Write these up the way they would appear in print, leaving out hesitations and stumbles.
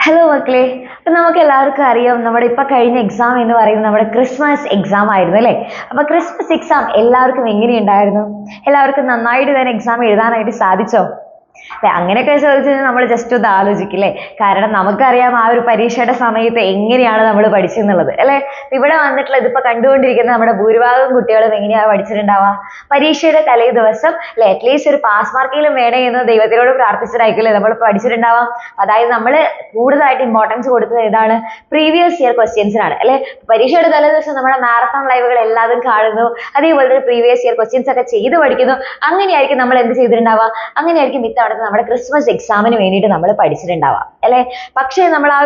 Hello മക്കളെ, അപ്പൊ നമുക്ക് എല്ലാവർക്കും അറിയാം നമ്മുടെ ഇപ്പൊ കഴിഞ്ഞ എക്സാം എന്ന് പറയുന്നത് നമ്മുടെ ക്രിസ്മസ് എക്സാം ആയിരുന്നു അല്ലേ. അപ്പൊ ക്രിസ്മസ് എക്സാം എല്ലാവർക്കും എങ്ങനെയുണ്ടായിരുന്നു? എല്ലാവർക്കും നന്നായിട്ട് തന്നെ എക്സാം എഴുതാനായിട്ട് സാധിച്ചോ? അല്ലെ, അങ്ങനെയൊക്കെ ചോദിച്ചു കഴിഞ്ഞാൽ നമ്മൾ ജസ്റ്റ് ഒന്ന് ആലോചിക്കില്ലേ. കാരണം നമുക്കറിയാം ആ ഒരു പരീക്ഷയുടെ സമയത്ത് എങ്ങനെയാണ് നമ്മൾ പഠിച്ചെന്നുള്ളത് അല്ലെ. ഇവിടെ വന്നിട്ടുള്ള ഇതിപ്പോ കണ്ടുകൊണ്ടിരിക്കുന്ന നമ്മുടെ ഭൂരിഭാഗം കുട്ടികളും എങ്ങനെയാണ് പഠിച്ചിട്ടുണ്ടാവുക? പരീക്ഷയുടെ തലേ ദിവസം അല്ലെ, അറ്റ്ലീസ്റ്റ് ഒരു പാസ് മാർക്കെങ്കിലും വേണേ എന്ന് ദൈവത്തിനോട് പ്രാർത്ഥിച്ചിട്ടായിരിക്കും നമ്മൾ പഠിച്ചിട്ടുണ്ടാവാം. അതായത് നമ്മൾ കൂടുതലായിട്ട് ഇമ്പോർട്ടൻസ് കൊടുത്തത് ഏതാണ്? പ്രീവിയസ് ഇയർ ക്വസ്റ്റ്യൻസിനാണ് അല്ലെ. പരീക്ഷയുടെ തലേ ദിവസം നമ്മുടെ മാരത്തോൺ ലൈവുകൾ എല്ലാതും കാണുന്നു, അതേപോലെ തന്നെ പ്രീവിയസ് ഇയർ ക്വസ്റ്റ്യൻസ് ഒക്കെ ചെയ്ത് പഠിക്കുന്നു. അങ്ങനെയായിരിക്കും നമ്മൾ എന്ത് ചെയ്തിട്ടുണ്ടാവുക? അങ്ങനെയായിരിക്കും ഇത്തവണ നമ്മുടെ ക്രിസ്മസ് എക്സാമിന് വേണ്ടിയിട്ട് നമ്മൾ പഠിച്ചിട്ടുണ്ടാവാം അല്ലെ. പക്ഷേ നമ്മൾ ആ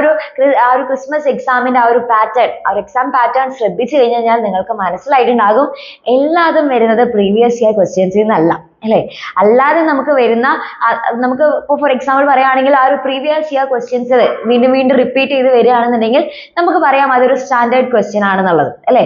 ഒരു ക്രിസ്മസ് എക്സാമിന്റെ ആ ഒരു പാറ്റേൺ, ആ ഒരു എക്സാം പാറ്റേൺ ശ്രദ്ധിച്ചു കഴിഞ്ഞാൽ നിങ്ങൾക്ക് മനസ്സിലായിട്ടുണ്ടാകും എല്ലാതും വരുന്നത് പ്രീവിയസ് ഇയർ ക്വസ്റ്റ്യൻസിൽ നിന്നല്ല അല്ലെ. അല്ലാതെ നമുക്ക് വരുന്ന നമുക്ക് ഇപ്പോൾ ഫോർ എക്സാമ്പിൾ പറയുകയാണെങ്കിൽ ആ ഒരു പ്രീവിയസ് ഇയർ ക്വസ്റ്റ്യൻസ് വീണ്ടും വീണ്ടും റിപ്പീറ്റ് ചെയ്ത് വരികയാണെന്നുണ്ടെങ്കിൽ നമുക്ക് പറയാം അതൊരു സ്റ്റാൻഡേർഡ് ക്വസ്റ്റ്യൻ ആണെന്നുള്ളത് അല്ലെ.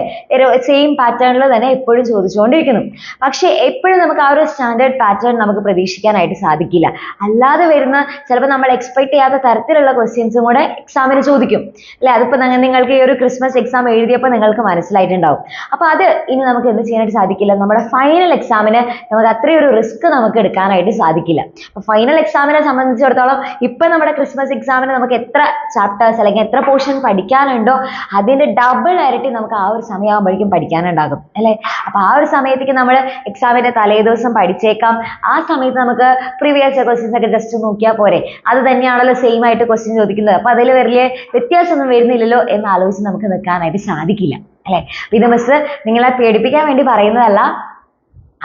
സെയിം പാറ്റേണിൽ തന്നെ എപ്പോഴും ചോദിച്ചുകൊണ്ടിരിക്കുന്നു. പക്ഷേ എപ്പോഴും നമുക്ക് ആ ഒരു സ്റ്റാൻഡേർഡ് പാറ്റേൺ നമുക്ക് പ്രതീക്ഷിക്കാനായിട്ട് സാധിക്കില്ല. അല്ലാതെ വരുന്ന ചിലപ്പോൾ നമ്മൾ എക്സ്പെക്ട് ചെയ്യാത്ത തരത്തിലുള്ള ക്വസ്റ്റ്യൻസും കൂടെ എക്സാമിന് ചോദിക്കും അല്ലെ. അതിപ്പോൾ നിങ്ങൾക്ക് ഈ ഒരു ക്രിസ്മസ് എക്സാം എഴുതിയപ്പോൾ നിങ്ങൾക്ക് മനസ്സിലായിട്ടുണ്ടാവും. അപ്പോൾ അത് ഇനി നമുക്ക് എന്ത് ചെയ്യാനായിട്ട് സാധിക്കില്ല? നമ്മുടെ ഫൈനൽ എക്സാമിന് നമുക്ക് അത്രയും റിസ്ക് നമുക്ക് എടുക്കാനായിട്ട് സാധിക്കില്ല. അപ്പൊ ഫൈനൽ എക്സാമിനെ സംബന്ധിച്ചിടത്തോളം ഇപ്പൊ നമ്മുടെ ക്രിസ്മസ് എക്സാമിന് നമുക്ക് എത്ര ചാപ്റ്റേഴ്സ് അല്ലെങ്കിൽ എത്ര പോർഷൻ പഠിക്കാനുണ്ടോ അതിന്റെ ഡബിൾ ഇരട്ടി നമുക്ക് ആ ഒരു സമയമാകുമ്പോഴേക്കും പഠിക്കാനുണ്ടാകും അല്ലെ. അപ്പൊ ആ ഒരു സമയത്തേക്ക് നമ്മൾ എക്സാമിന്റെ തലേ ദിവസം പഠിച്ചേക്കാം. ആ സമയത്ത് നമുക്ക് പ്രീവിയസ് ക്വസ്റ്റ്യൻസ് ഒക്കെ ജസ്റ്റ് നോക്കിയാൽ പോരെ, അത് തന്നെയാണല്ലോ സെയിം ആയിട്ട് ക്വസ്റ്റ്യൻ ചോദിക്കുന്നത്. അപ്പൊ അതിൽ വലിയ വ്യത്യാസമൊന്നും വരുന്നില്ലല്ലോ എന്ന് ആലോചിച്ച് നമുക്ക് നിൽക്കാനായിട്ട് സാധിക്കില്ല അല്ലെ. ഇത് മിസ് നിങ്ങളെ പേടിപ്പിക്കാൻ വേണ്ടി പറയുന്നതല്ല,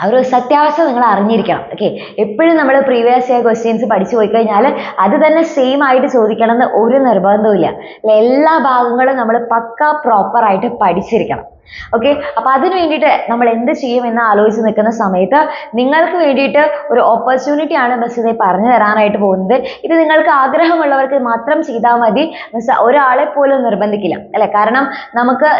ആ ഒരു സത്യാവസ്ഥ നിങ്ങൾ അറിഞ്ഞിരിക്കണം. ഓക്കെ, എപ്പോഴും നമ്മൾ പ്രീവിയസ് ഇയർ ക്വസ്റ്റ്യൻസ് പഠിച്ചു പോയി കഴിഞ്ഞാൽ അത് തന്നെ സെയിം ആയിട്ട് ചോദിക്കണം എന്ന് ഒരു നിർബന്ധവും ഇല്ല. എല്ലാ ഭാഗങ്ങളും നമ്മൾ പക്ക പ്രോപ്പർ ആയിട്ട് പഠിച്ചിരിക്കണം. ഓക്കെ, അപ്പൊ അതിന് വേണ്ടിയിട്ട് നമ്മൾ എന്ത് ചെയ്യും എന്ന് ആലോചിച്ച് നിൽക്കുന്ന സമയത്ത് നിങ്ങൾക്ക് വേണ്ടിയിട്ട് ഒരു ഓപ്പർച്യൂണിറ്റി ആണ് മിസ് ഇതേ പറഞ്ഞു തരാനായിട്ട് പോകുന്നത്. ഇത് നിങ്ങൾക്ക് ആഗ്രഹമുള്ളവർക്ക് മാത്രം ചെയ്താൽ മതി. മിസ് ഒരാളെ പോലും നിർബന്ധിക്കില്ല അല്ലെ. കാരണം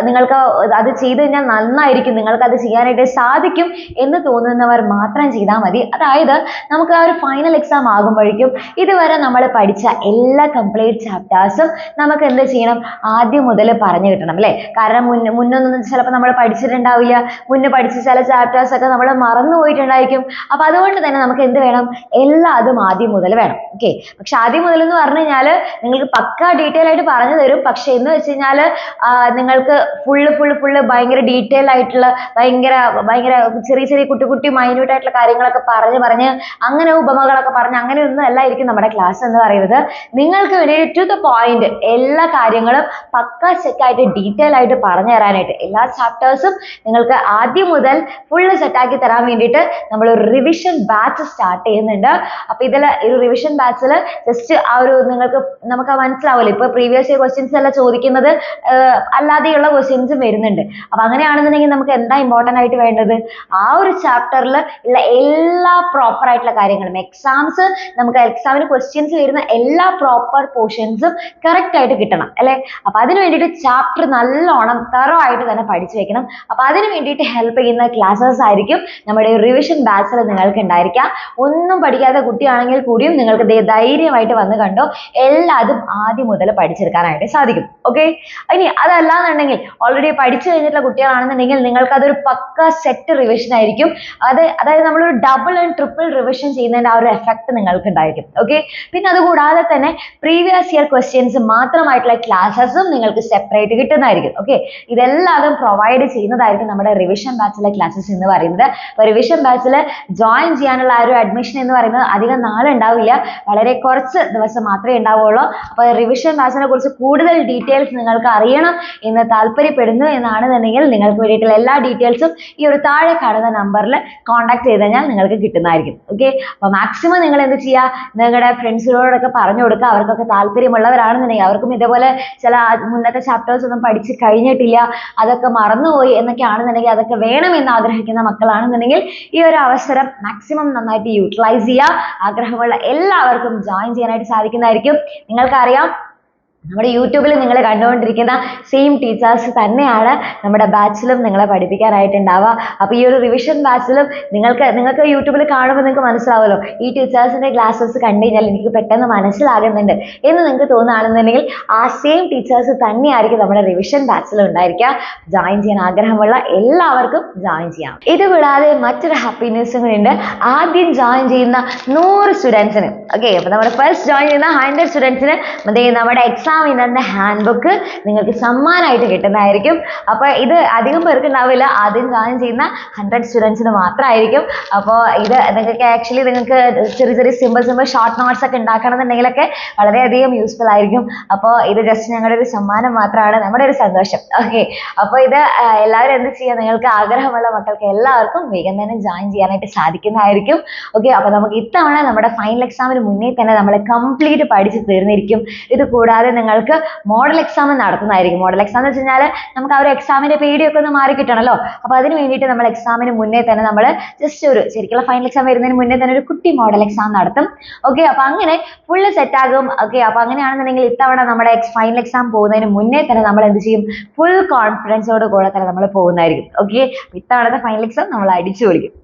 നിങ്ങൾക്ക് അത് ചെയ്ത് കഴിഞ്ഞാൽ നന്നായിരിക്കും, നിങ്ങൾക്ക് അത് ചെയ്യാനായിട്ട് സാധിക്കും എന്ന് തോന്നുന്നവർ മാത്രം ചെയ്താൽ മതി. അതായത് നമുക്ക് ആ ഒരു ഫൈനൽ എക്സാം ആകുമ്പോഴേക്കും ഇതുവരെ നമ്മൾ പഠിച്ച എല്ലാ കംപ്ലീറ്റ് ചാപ്റ്റേഴ്സും നമുക്ക് എന്ത് ചെയ്യണം? ആദ്യം മുതൽ പറഞ്ഞു കിട്ടണം അല്ലെ. കാരണം മുന്നൊന്നും ചിലപ്പോൾ നമ്മൾ പഠിച്ചിട്ടുണ്ടാവില്ല, മുന്നേ പഠിച്ച ചില ചാപ്റ്റേഴ്സ് ഒക്കെ നമ്മൾ മറന്നു പോയിട്ടുണ്ടായിരിക്കും. അപ്പൊ അതുകൊണ്ട് തന്നെ നമുക്ക് എന്ത് വേണം? എല്ലാതും ആദ്യം മുതൽ വേണം. ഓക്കെ, പക്ഷെ ആദ്യം മുതൽ എന്ന് പറഞ്ഞു കഴിഞ്ഞാൽ നിങ്ങൾക്ക് പക്ക ഡീറ്റെയിൽ ആയിട്ട് പറഞ്ഞു തരും. പക്ഷെ എന്ന് വെച്ച് കഴിഞ്ഞാൽ നിങ്ങൾക്ക് ഫുള്ള് ഭയങ്കര ഡീറ്റെയിൽ ആയിട്ടുള്ള ഭയങ്കര ചെറിയ ചെറിയ കുട്ടി മൈന്യൂട്ട് ആയിട്ടുള്ള കാര്യങ്ങളൊക്കെ പറഞ്ഞ് അങ്ങനെ ഉപമകളൊക്കെ പറഞ്ഞ് അങ്ങനെയൊന്നും അല്ലായിരിക്കും നമ്മുടെ ക്ലാസ് എന്ന് പറയുന്നത്. നിങ്ങൾക്ക് വേണ്ടി ടു ദ പോയിന്റ് എല്ലാ കാര്യങ്ങളും പക്ക സെറ്റായിട്ട് ഡീറ്റെയിൽ ആയിട്ട് പറഞ്ഞു തരാനായിട്ട് എല്ലാ ചാപ്റ്റേഴ്സും നിങ്ങൾക്ക് ആദ്യം മുതൽ ഫുള്ള് സെറ്റാക്കി തരാൻ വേണ്ടിയിട്ട് നമ്മൾ ഒരു റിവിഷൻ ബാച്ച് സ്റ്റാർട്ട് ചെയ്യുന്നുണ്ട്. അപ്പൊ ഇതിൽ ഒരു റിവിഷൻ ബാച്ചിൽ ജസ്റ്റ് ആ ഒരു നമുക്ക് മനസ്സിലാവില്ല. ഇപ്പൊ പ്രീവിയസ് ഇയർ ക്വസ്റ്റ്യൻസ് അല്ല ചോദിക്കുന്നത്, അല്ലാതെയുള്ള ക്വസ്റ്റ്യൻസും വരുന്നുണ്ട്. അപ്പൊ അങ്ങനെയാണെന്നുണ്ടെങ്കിൽ നമുക്ക് എന്താ ഇമ്പോർട്ടൻ്റ് ആയിട്ട് വേണ്ടത്? ആ ഒരു ചാപ്റ്ററിൽ ഉള്ള എല്ലാ പ്രോപ്പർ ആയിട്ടുള്ള കാര്യങ്ങളും നമുക്ക് എക്സാമിന് ക്വസ്റ്റ്യൻസ് വരുന്ന എല്ലാ പ്രോപ്പർ പോർഷൻസും കറക്റ്റ് ആയിട്ട് കിട്ടണം അല്ലെ. അപ്പൊ അതിന് വേണ്ടിയിട്ട് ചാപ്റ്റർ നല്ലോണം തറോ ആയിട്ട് തന്നെ പഠിച്ചു വെക്കണം. അപ്പൊ അതിന് വേണ്ടിയിട്ട് ഹെൽപ്പ് ചെയ്യുന്ന ക്ലാസ്സസ് ആയിരിക്കും നമ്മുടെ റിവിഷൻ ബാച്ചിൽ നിങ്ങൾക്ക് ഉണ്ടായിരിക്കാം. ഒന്നും പഠിക്കാത്ത കുട്ടിയാണെങ്കിൽ കൂടിയും നിങ്ങൾക്ക് ധൈര്യമായിട്ട് വന്ന് കണ്ടോ, എല്ലാതും ആദ്യം മുതൽ പഠിച്ചെടുക്കാനായിട്ട് സാധിക്കും. ഓക്കെ, ഇനി അതല്ലാന്നുണ്ടെങ്കിൽ ഓൾറെഡി പഠിച്ചു കഴിഞ്ഞിട്ടുള്ള കുട്ടികളാണെന്നുണ്ടെങ്കിൽ നിങ്ങൾക്ക് അതൊരു പക്ക സെറ്റ് റിവിഷൻ ആയിരിക്കും. അതായത് നമ്മളൊരു ഡബിൾ ആൻഡ് ട്രിപ്പിൾ റിവിഷൻ ചെയ്യുന്നതിന്റെ ആ ഒരു എഫക്ട് നിങ്ങൾക്ക് ഉണ്ടായിരിക്കും. ഓക്കെ, പിന്നെ അതുകൂടാതെ തന്നെ പ്രീവിയസ് ഇയർ ക്വസ്റ്റ്യൻസ് മാത്രമായിട്ടുള്ള ക്ലാസ്സസും നിങ്ങൾക്ക് സെപ്പറേറ്റ് കിട്ടുന്നതായിരിക്കും. ഓക്കെ, ഇതെല്ലാതും പ്രൊവൈഡ് ചെയ്യുന്നതായിരിക്കും നമ്മുടെ റിവിഷൻ ബാച്ചിലെ ക്ലാസ്സസ് എന്ന് പറയുന്നത്. അപ്പോൾ റിവിഷൻ ബാച്ചിൽ ജോയിൻ ചെയ്യാനുള്ള ആ ഒരു അഡ്മിഷൻ എന്ന് പറയുന്നത് അധികം നാളുണ്ടാവില്ല, വളരെ കുറച്ച് ദിവസം മാത്രമേ ഉണ്ടാവുള്ളൂ. അപ്പോൾ റിവിഷൻ ബാച്ചിനെ കുറിച്ച് കൂടുതൽ ഡീറ്റെയിൽസ് നിങ്ങൾക്ക് അറിയണം എന്ന് താല്പര്യപ്പെടുന്നു എന്നാണെന്നുണ്ടെങ്കിൽ നിങ്ങൾക്ക് വേണ്ടിയിട്ടുള്ള എല്ലാ ഡീറ്റെയിൽസും ഈ ഒരു താഴെ കാണുന്ന നമ്പറിൽ കോൺടാക്ട് ചെയ്ത് കഴിഞ്ഞാൽ നിങ്ങൾക്ക് കിട്ടുന്നതായിരിക്കും. ഓക്കെ, അപ്പോൾ മാക്സിമം നിങ്ങൾ എന്ത് ചെയ്യുക? നിങ്ങളുടെ ഫ്രണ്ട്സിനോടൊക്കെ പറഞ്ഞു കൊടുക്കുക. അവർക്കൊക്കെ താല്പര്യമുള്ളവരാണെന്നുണ്ടെങ്കിൽ, അവർക്കും ഇതേപോലെ ചില മുന്നത്തെ ചാപ്റ്റേഴ്സ് ഒന്നും പഠിച്ച് കഴിഞ്ഞിട്ടില്ല, അതൊക്കെ മറന്നുപോയി എന്നൊക്കെ ആണെന്നുണ്ടെങ്കിൽ, അതൊക്കെ വേണമെന്ന് ആഗ്രഹിക്കുന്ന മക്കളാണെന്നുണ്ടെങ്കിൽ ഈ ഒരു അവസരം മാക്സിമം നന്നായിട്ട് യൂട്ടിലൈസ് ചെയ്യുക. ആഗ്രഹമുള്ള എല്ലാവർക്കും ജോയിൻ ചെയ്യാനായിട്ട് സാധിക്കുന്നതായിരിക്കും. നിങ്ങൾക്കറിയാം നമ്മുടെ യൂട്യൂബിൽ നിങ്ങൾ കണ്ടുകൊണ്ടിരിക്കുന്ന സെയിം ടീച്ചേഴ്സ് തന്നെയാണ് നമ്മുടെ ബാച്ചിലും നിങ്ങളെ പഠിപ്പിക്കാനായിട്ടുണ്ടാവുക. അപ്പോൾ ഈ ഒരു റിവിഷൻ ബാച്ചിലും നിങ്ങൾക്ക് യൂട്യൂബിൽ കാണുമ്പോൾ നിങ്ങൾക്ക് മനസ്സിലാവുമല്ലോ, ഈ ടീച്ചേഴ്സിൻ്റെ ക്ലാസ്സസ് കണ്ടു കഴിഞ്ഞാൽ എനിക്ക് പെട്ടെന്ന് മനസ്സിലാകുന്നുണ്ട് എന്ന് നിങ്ങൾക്ക് തോന്നുകയാണെന്നുണ്ടെങ്കിൽ ആ സെയിം ടീച്ചേഴ്സ് തന്നെയായിരിക്കും നമ്മുടെ റിവിഷൻ ബാച്ചിലും ഉണ്ടായിരിക്കുക. ജോയിൻ ചെയ്യാൻ ആഗ്രഹമുള്ള എല്ലാവർക്കും ജോയിൻ ചെയ്യാം. ഇത് കൂടാതെ മറ്റൊരു ഹാപ്പി ന്യൂസും കൂടി ഉണ്ട്. ആദ്യം ജോയിൻ ചെയ്യുന്ന 100 സ്റ്റുഡൻസിന്, ഓക്കെ, അപ്പോൾ നമ്മുടെ ഫസ്റ്റ് ജോയിൻ ചെയ്യുന്ന 100 സ്റ്റുഡൻസിന് നമ്മുടെ എക്സാമിനറിന്റെ ഹാൻഡ് ബുക്ക് നിങ്ങൾക്ക് സമ്മാനമായിട്ട് കിട്ടുന്നതായിരിക്കും. അപ്പോൾ ഇത് അധികം പേർക്ക് ഉണ്ടാവില്ല, ആദ്യം ജോയിൻ ചെയ്യുന്ന 100 സ്റ്റുഡൻസിന് മാത്രമായിരിക്കും. അപ്പോൾ ഇത് നിങ്ങൾക്ക് ആക്ച്വലി നിങ്ങൾക്ക് ചെറിയ ചെറിയ സിമ്പിൾ ഷോർട്ട് നോട്ട്സ് ഒക്കെ ഉണ്ടാക്കണമെന്നുണ്ടെങ്കിലൊക്കെ വളരെയധികം യൂസ്ഫുൾ ആയിരിക്കും. അപ്പോൾ ഇത് ജസ്റ്റ് ഞങ്ങളുടെ ഒരു സമ്മാനം മാത്രമാണ്, നമ്മുടെ ഒരു സന്തോഷം. ഓക്കെ, അപ്പോൾ ഇത് എല്ലാവരും എന്ത് ചെയ്യുക, നിങ്ങൾക്ക് ആഗ്രഹമുള്ള മക്കൾക്ക് എല്ലാവർക്കും വേഗം തന്നെ ജോയിൻ ചെയ്യാനായിട്ട് സാധിക്കുന്നതായിരിക്കും. ഓക്കെ, അപ്പോൾ നമുക്ക് ഇത്തവണ നമ്മുടെ ഫൈനൽ എക്സാമിന് മുന്നേ തന്നെ നമ്മൾ കംപ്ലീറ്റ് പഠിച്ച് തീർന്നിരിക്കും. ഇത് കൂടാതെ നിങ്ങൾക്ക് മോഡൽ എക്സാം നടത്തുന്നതായിരിക്കും. മോഡൽ എക്സാം എന്ന് വെച്ച് കഴിഞ്ഞാൽ നമുക്ക് ആ ഒരു എക്സാമിന്റെ പേടിയൊക്കെ ഒന്ന് മാറി കിട്ടണമല്ലോ. അപ്പോൾ അതിന് വേണ്ടിയിട്ട് നമ്മൾ എക്സാമിന് മുന്നേ തന്നെ നമ്മൾ ജസ്റ്റ് ഒരു ശരിക്കുള്ള ഫൈനൽ എക്സാം വരുന്നതിന് മുന്നേ തന്നെ ഒരു കുട്ടി മോഡൽ എക്സാം നടത്തും. ഓക്കെ, അപ്പോൾ അങ്ങനെ ഫുള്ള് സെറ്റ് ആകും. ഓക്കെ, അപ്പോൾ അങ്ങനെയാണെന്നുണ്ടെങ്കിൽ ഇത്തവണ നമ്മുടെ ഫൈനൽ എക്സാം പോകുന്നതിന് മുന്നേ തന്നെ നമ്മൾ എന്ത് ചെയ്യും, ഫുൾ കോൺഫിഡൻസോട് കൂടെ തന്നെ നമ്മൾ പോകുന്നതായിരിക്കും. ഓക്കെ, ഇത്തവണത്തെ ഫൈനൽ എക്സാം നമ്മൾ അടിച്ചു പൊളിക്കും.